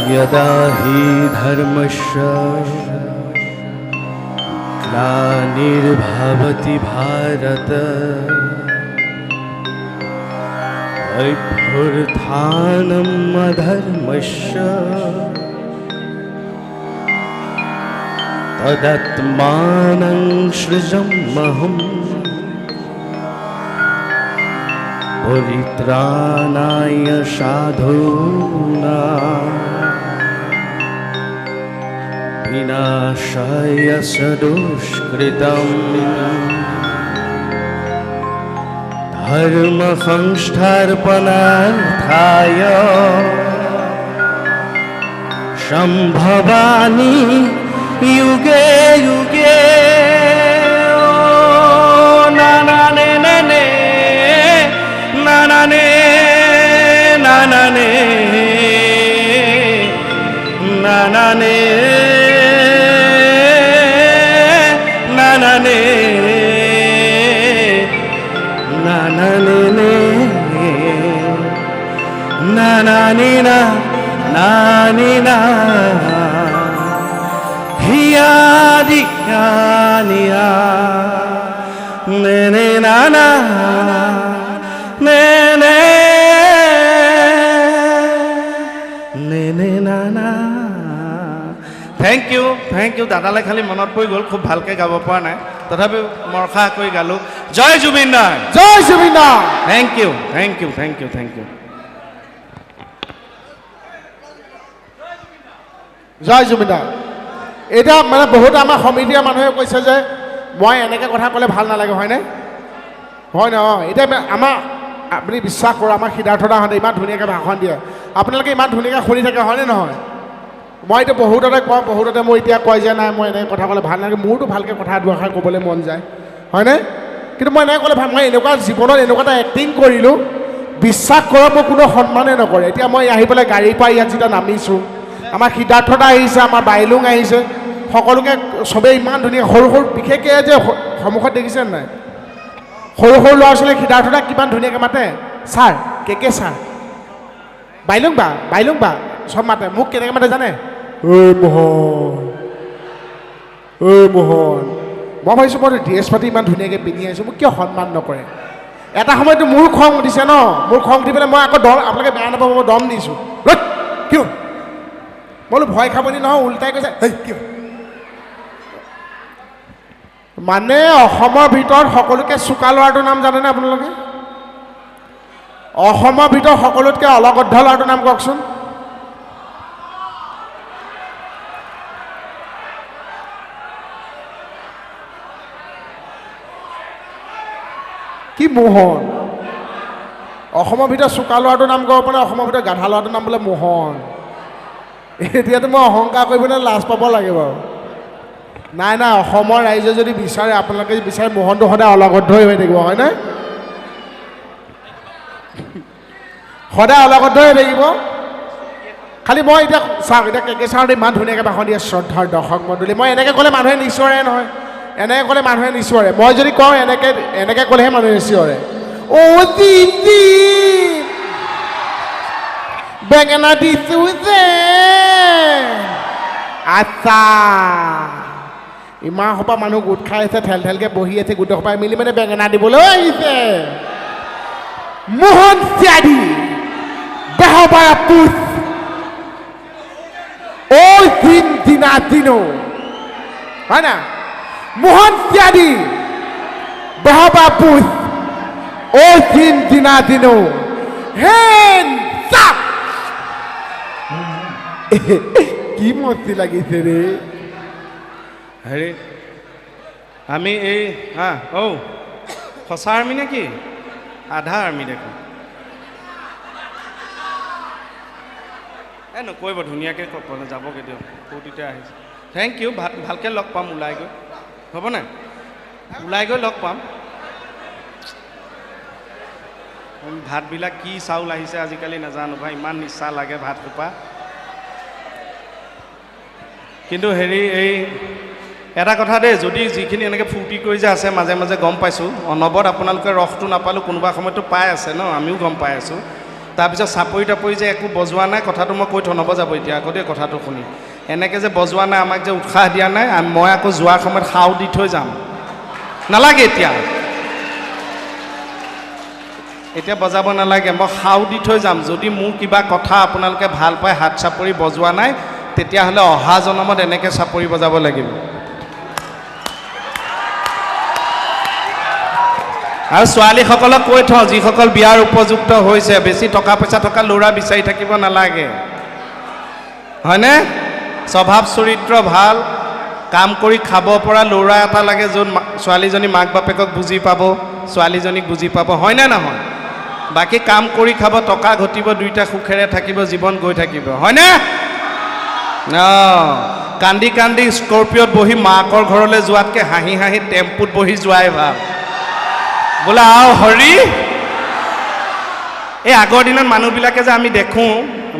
यदा हि धर्मस्य ग्लानिर्भवति भारत अभ्युत्थानम् अधर्मस्य तदात्मानं सृजाम्यहम् परित्राणाय साधूनां विनाशाय दुष्कृतम् धर्म संस्थापनार्थाय संभवामि युगे युगे Thank you দাদালে খালি মনত পৰি গ'ল খুব ভালকে গাব পৰা নাই তথাপি মৰখা কৰি গালো জয় জুবিন দা Thank you জয় জুবিন দা এটা মানে বহুত আমাৰ সমিতিৰ মানুহে কৈছে যে মই এনেকে কথা ক'লে ভাল নালাগে হয় নে হয় না এটা আমাৰ আপুনি বিশ্বাস কৰে আমাৰ সিদ্ধাৰ্থ দাহঁতে ইমান ধুনীয়াকৈ ভাষণ দিয়ে আপোনালোকে ইমান ধুনীয়াকৈ শুনি থাকে হয়নে নহয় মই এটা বহুততে কওঁ বহুততে মই এতিয়া কয় যে নাই মই এনেকৈ কথা ক'লে ভাল নালাগে মোৰতো ভালকৈ কথা দুআষাৰ ক'বলৈ মন যায় হয়নে কিন্তু মই এনেকৈ ক'লে ভাল মই এনেকুৱা জীৱনত এনেকুৱা এটা এক্টিং কৰিলোঁ বিশ্বাস কৰক মোক কোনো সন্মানে নকৰে এতিয়া মই আহি পেলাই গাড়ীৰ পৰা ইয়াত যেতিয়া নামিছোঁ আমাৰ সিদ্ধাৰ্থ দা আহিছে আমাৰ বাইলুং আহিছে সকলোকে চবেই ইমান ধুনীয়া সৰু সৰু বিশেষকৈ যে সন্মুখত দেখিছে নাই সৰু সৰু ল'ৰা ছোৱালীক সিদ্ধাৰ্থ দাক কিমান ধুনীয়াকৈ মাতে ছাৰ কে ছাৰ বাইলুং বা সব মাতে মোক কেনেকৈ মাতে জানে ঐ মোহন মই ভাবিছোঁ মই ড্ৰেছ পাতি ইমান ধুনীয়াকৈ পিন্ধি আহিছোঁ মোক কিয় সন্মান নকৰে এটা সময়তো মোৰ খং উঠিছে ন মোৰ খং উঠি পেলাই মই আকৌ দম আপোনালোকে বেয়া নাপাব মই দম দিছোঁ কিয় মই বোলো ভয় খাবনি নহয় উল্টাই কৈছে কিয় মানে অসমৰ ভিতৰত সকলোকে চোকা ল'ৰাটোৰ নাম জানেনে আপোনালোকে অসমৰ ভিতৰত সকলোতকৈ অলগদ্ধ ল'ৰাটোৰ নাম কওকচোন কি মোহন অসমৰ ভিতৰত চোকা ল'ৰাটোৰ নাম ক'ব পৰা অসমৰ ভিতৰত গাধা ল'ৰাটোৰ নাম বোলে মোহন এতিয়াতো মই অহংকাৰ কৰিবলৈ লাজ পাব লাগে বাৰু নাই অসমৰ ৰাইজে যদি বিচাৰে আপোনালোকে বিচাৰে মোহনটো সদায় অলগদ্ধই হৈ থাকিব হয়নে সদায় অলগদ্ধ হৈ থাকিব খালি মই এতিয়া চাওক এতিয়া কে ছাৰহঁতে ইমান ধুনীয়াকৈ ভাষণ দিয়ে শ্ৰদ্ধাৰ দৰ্শক মণ্ডলী মই এনেকৈ ক'লে মানুহে নিশ্চৰে নহয় এনেকৈ ক'লে মানুহে নিশ্চৰে মই যদি কওঁ এনেকৈ ক'লেহে মানুহে নিশ্চৰে দিদি বেঙেনা দিছোঁ যে আচ্ছা ইমান সোপা মানুহ গোট খাই আছে ঠেলকৈ বহি আছে গোটেই সোপাই মিলি মানে বেঙেনা দিবলৈ আহিছে মোহন ত্যাগী বেহবাৰা পুষ দিনো হয় না মোহন ত্যাগী বেহবাৰা পুষ দিনো হেন কি মস্তি লাগিছে ৰে হেৰি আমি এই সঁচা আৰ্মি নেকি আধা আৰ্মি দেখোন নকৰিব ধুনীয়াকৈ যাবগৈ দিয়ক ফূৰ্তিতে আহিছে থেংক ইউ ভালকৈ লগ পাম ওলাই গৈ হ'ব নাই ওলাই গৈ লগ পাম ভাতবিলাক কি চাউল আহিছে আজিকালি নাজানো ভাই ইমান নিচা লাগে ভাত সোপা কিন্তু হেৰি এই এটা কথা দেই যদি যিখিনি এনেকৈ ফূৰ্তি কৰি যে আছে মাজে মাজে গম পাইছোঁ অনবৰত আপোনালোকে ৰসটো নাপালোঁ কোনোবা সময়তো পাই আছে ন আমিও গম পাই আছোঁ তাৰপিছত চাপৰি তাপৰি যে একো বজোৱা নাই, কথাটো মই কৈ থওঁ নবজাব এতিয়া আগতে কথাটো শুনি, এনেকৈ যে বজোৱা নাই, আমাক যে উৎসাহ দিয়া নাই, মই আকৌ যোৱাৰ সময়ত সাও দি থৈ যাম, নালাগে এতিয়া বজাব নালাগে, মই সাও দি থৈ যাম। যদি মোৰ কিবা কথা আপোনালোকে ভাল পায়, হাত চাপৰি বজোৱা নাই, তেতিয়াহ'লে অহা জনমত এনেকৈ চাপৰি বজাব লাগিব। আৰু ছোৱালীসকলক কৈ থওঁ, যিসকল বিয়াৰ উপযুক্ত হৈছে, বেছি টকা পইচা থকা ল'ৰা বিচাৰি থাকিব নালাগে, হয়নে? স্বভাৱ চৰিত্ৰ ভাল, কাম কৰি খাব পৰা ল'ৰা এটা লাগে, য'ত ছোৱালীজনী মাক বাপেকক বুজি পাব, ছোৱালীজনীক বুজি পাব, হয়নে নহয়? বাকী কাম কৰি খাব, টকা ঘটিব, দুইটা সুখেৰে থাকিব, জীৱন গৈ থাকিব, হয়নে? কান্দি কান্দি স্কৰ্পিঅ'ত বহি মাকৰ ঘৰলৈ যোৱাতকৈ হাঁহি হাঁহি টেম্পুত বহি যোৱাই ভাল। বোলে আও হৰি, এই আগৰ দিনত মানুহবিলাকে যে আমি দেখোঁ,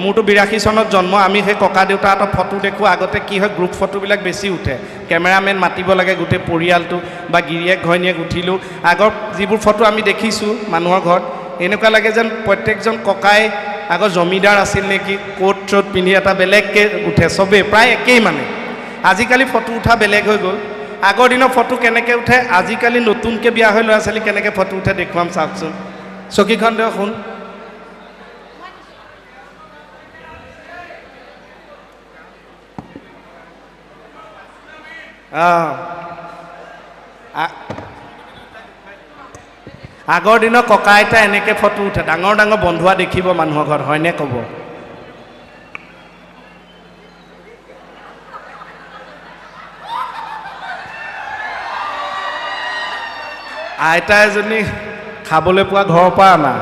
মোৰতো 82 চনত জন্ম, আমি সেই ককা দেউতাহঁতৰ ফটো দেখোঁ, আগতে কি হয় গ্ৰুপ ফটোবিলাক বেছি উঠে, কেমেৰামেন মাতিব লাগে গোটেই পৰিয়ালটো, বা গিৰিয়েক ঘৈণীয়েক উঠিলোঁ, আগৰ যিবোৰ ফটো আমি দেখিছোঁ মানুহৰ ঘৰত, এনেকুৱা লাগে যেন প্ৰত্যেকজন ককাই আগৰ জমিদাৰ আছিল নেকি, কোট চোট পিন্ধি এটা বেলেগকৈ উঠে, চবেই প্ৰায় একেই মানে। আজিকালি ফটো উঠা বেলেগ হৈ গ'ল। আগৰ দিনৰ ফটো কেনেকৈ উঠে, আজিকালি নতুনকৈ বিয়া হৈ ল'ৰা ছোৱালী কেনেকৈ ফটো উঠে দেখুৱাম চাওকচোন। চকীখন দিয়ক শুন। আগৰ দিনৰ ককা আইতা এনেকৈ ফটো উঠে, ডাঙৰ ডাঙৰ বন্ধুৱা দেখিব মানুহৰ ঘৰত, হয়নে ক'ব? আইতা এজনী খাবলৈ পোৱা ঘৰৰ পৰা আনা,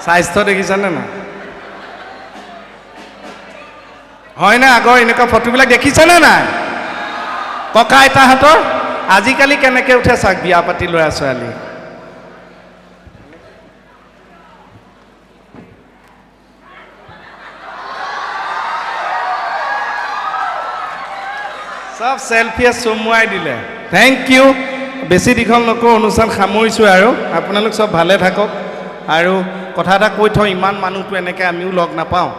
স্বাস্থ্য দেখিছেনে নাই? হয়নে? আগৰ এনেকুৱা ফটোবিলাক দেখিছেনে নাই ককা আইতাহঁতৰ? আজিকালি কেনেকৈ উঠে চাওক বিয়া পাতি ল'ৰা ছোৱালী। চব চেলফিয়ে চমুৱাই দিলে। Thank you. বেছি দীঘল নকৰোঁ, অনুষ্ঠান সামৰিছোঁ আৰু আপোনালোক চব ভালে থাকক। আৰু কথা এটা কৈ থওঁ, ইমান মানুহটো এনেকৈ আমিও লগ নাপাওঁ।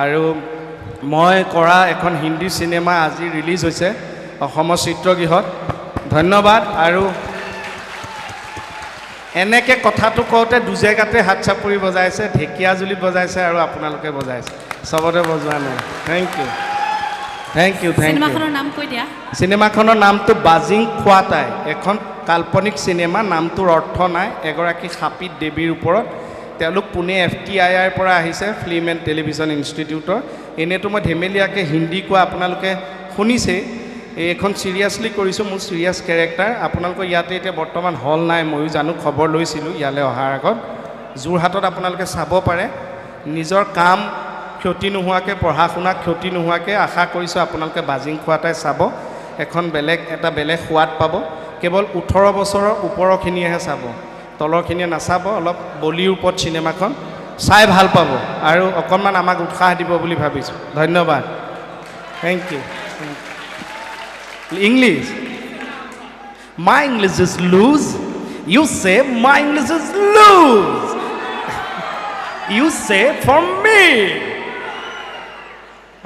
আৰু মই কৰা এখন হিন্দী চিনেমা আজি ৰিলিজ হৈছে অসমৰ চিত্ৰগৃহত, ধন্যবাদ। আৰু এনেকৈ কথাটো কওঁতে দুজেগাতে হাত চাপৰি বজাইছে, ঢেকীয়াজুলিত বজাইছে আৰু আপোনালোকে বজাইছে, চবতে বজোৱা নাই। Thank you, thank you, thank you. চিনেমাখনৰ নামটো বাজিং খোৱাতাই, এখন কাল্পনিক চিনেমা, নামটোৰ অৰ্থ নাই। এগৰাকী শাপিত দেৱীৰ ওপৰত, তেওঁলোক পুনে FTIIৰ পৰা আহিছে, ফিল্ম এণ্ড টেলিভিছন ইনষ্টিটিউটৰ। এনেইতো মই ধেমেলীয়াকৈ হিন্দী কোৱা আপোনালোকে শুনিছেই, এইখন চিৰিয়াছলি কৰিছোঁ, মোৰ চিৰিয়াছ কেৰেক্টাৰ। আপোনালোকৰ ইয়াতে এতিয়া বৰ্তমান হল নাই, ময়ো জানো, খবৰ লৈছিলোঁ ইয়ালৈ অহাৰ আগত। যোৰহাটত আপোনালোকে চাব পাৰে, নিজৰ কাম ক্ষতি নোহোৱাকৈ, পঢ়া শুনা ক্ষতি নোহোৱাকৈ, আশা কৰিছোঁ আপোনালোকে বাজিং খোৱাতাই চাব। এখন এটা বেলেগ সোৱাদ পাব। কেৱল 18 বছৰৰ ওপৰখিনিয়েহে চাব, তলৰখিনিয়ে নাচাব। অলপ বলিৰ ওপৰত চিনেমাখন, চাই ভাল পাব আৰু অকণমান আমাক উৎসাহ দিব বুলি ভাবিছোঁ। ধন্যবাদ, thank you. English, my English is loose, you say my English is loose, you say for me.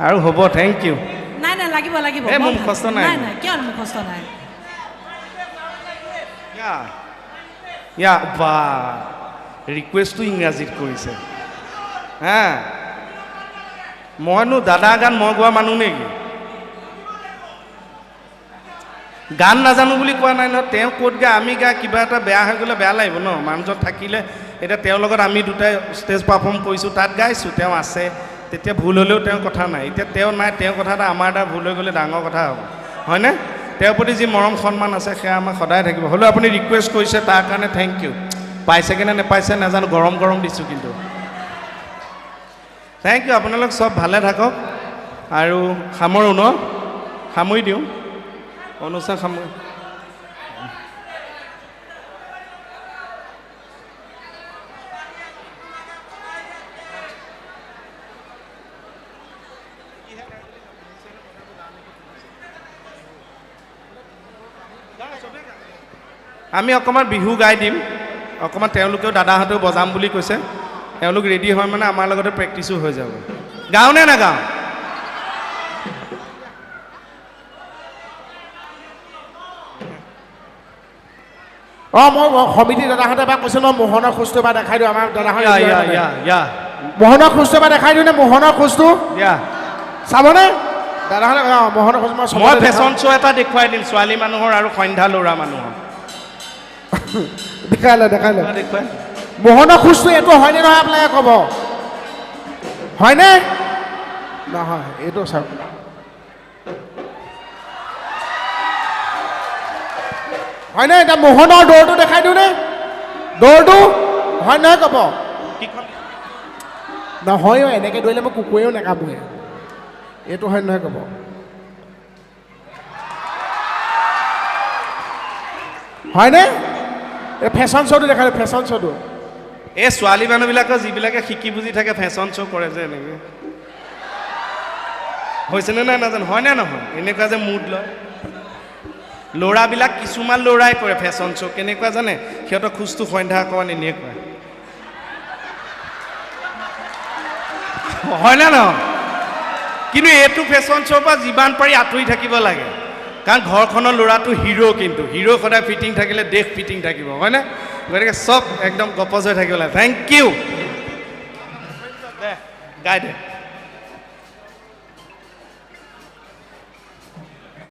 আৰু হ'ব, থেংক ইউ। নাই নাই, লাগিব লাগিব। এই মোৰ মুখস্থ নাই। নাই নাই, কিয় মুখস্থ নাই? বা ৰিকুৱেষ্টটো ইংৰাজীত কৰিছে হা। মইনো দাদা গান মই গোৱা মানুহ নেকি? গান নাজানো বুলি কোৱা নাই নহয়। তেওঁ ক'ত গায়, আমি গায়, কিবা এটা বেয়া হৈ গ'লে বেয়া লাগিব ন। মানুহজন থাকিলে, এতিয়া তেওঁৰ লগত আমি দুটাই ষ্টেজ পাৰফৰ্ম কৰিছোঁ, তাত গাইছোঁ, তেওঁ আছে, তেতিয়া ভুল হ'লেও তেওঁৰ কথা নাই। এতিয়া তেওঁ নাই, তেওঁৰ কথা এটা আমাৰ এটা ভুল হৈ গ'লে ডাঙৰ কথা হ'ব, হয়নে? তেওঁৰ প্ৰতি যি মৰম সন্মান আছে সেয়া আমাৰ সদায় থাকিব। হ'লেও আপুনি ৰিকুৱেষ্ট কৰিছে, তাৰ কাৰণে থেংক ইউ। পাইছেগৈ নে নেপাইছে নাজানো, গৰম গৰম দিছোঁ কিন্তু। Thank you. আপোনালোক চব ভালে থাকক। আৰু সামৰোঁ ন, সামৰি দিওঁ অনুষ্ঠান, সামৰি। আমি অকণমান বিহু গাই দিম, অকণমান তেওঁলোকেও দাদাহঁতেও বজাম বুলি কৈছে। এওঁলোক ৰেডি হয় মানে আমাৰ লগতে প্ৰেক্টিছো হৈ যাব গাওঁ নে নাগাওঁ অঁ মই সমিতি দাদাহঁতে এবাৰ কৈছে ন মোহনৰ খোজটো এবাৰ দেখাই দিওঁ আমাৰ দাদাহঁতে ইয়া মোহনৰ খোজটো এবাৰ দেখাই দিওঁ নে মোহনৰ খোজটো ইয়া চাবনে দাদাহঁতে অঁ মোহনৰ খোজ মই ফেশ্বন শ্ব' এটা দেখুৱাই দিম ছোৱালী মানুহৰ আৰু সন্ধ্যা ল'ৰা মানুহৰ দেখাই লয় দেখুৱাই মোহনৰ খোজটো এইটো হয়নে নহয় আপোনালোকে ক'ব হয়নে নহয় এইটো চাওক হয়নে এতিয়া মোহনৰ দৌৰটো দেখাই দিওঁনে দৌৰটো হয় নহয় ক'ব নহয় এনেকৈ দৌৰিলে মই কুকুৰেও নাকামোৱে এইটো হয় নহয় ক'ব হয়নে এই ফেশ্বন শ্ব'টো দেখাই ফেশ্বন শ্ব'টো এই ছোৱালী মানুহবিলাকৰ যিবিলাকে শিকি বুজি থাকে ফেশ্বন শ্ব' কৰে যে এনেকৈ হৈছেনে নাই নাজানো হয়নে নহয় এনেকুৱা যে মুড লয় ল'ৰাবিলাক কিছুমান ল'ৰাই কৰে ফেশ্বন শ্ব' কেনেকুৱা জানে সিহঁতৰ খোজটো সন্ধ্যা অকণমান এনেকুৱা হয়নে নহয় কিন্তু এইটো ফেশ্বন শ্ব'ৰ পৰা যিমান পাৰি আঁতৰি থাকিব লাগে কাৰণ ঘৰখনৰ ল'ৰাটো হিৰো কিন্তু হিৰো সদায় ফিটিং থাকিলে দেশ ফিটিং থাকিব হয়নে গতিকে চব একদম গপজ হৈ থাকিব লাগে থেংক ইউ দে গাই দে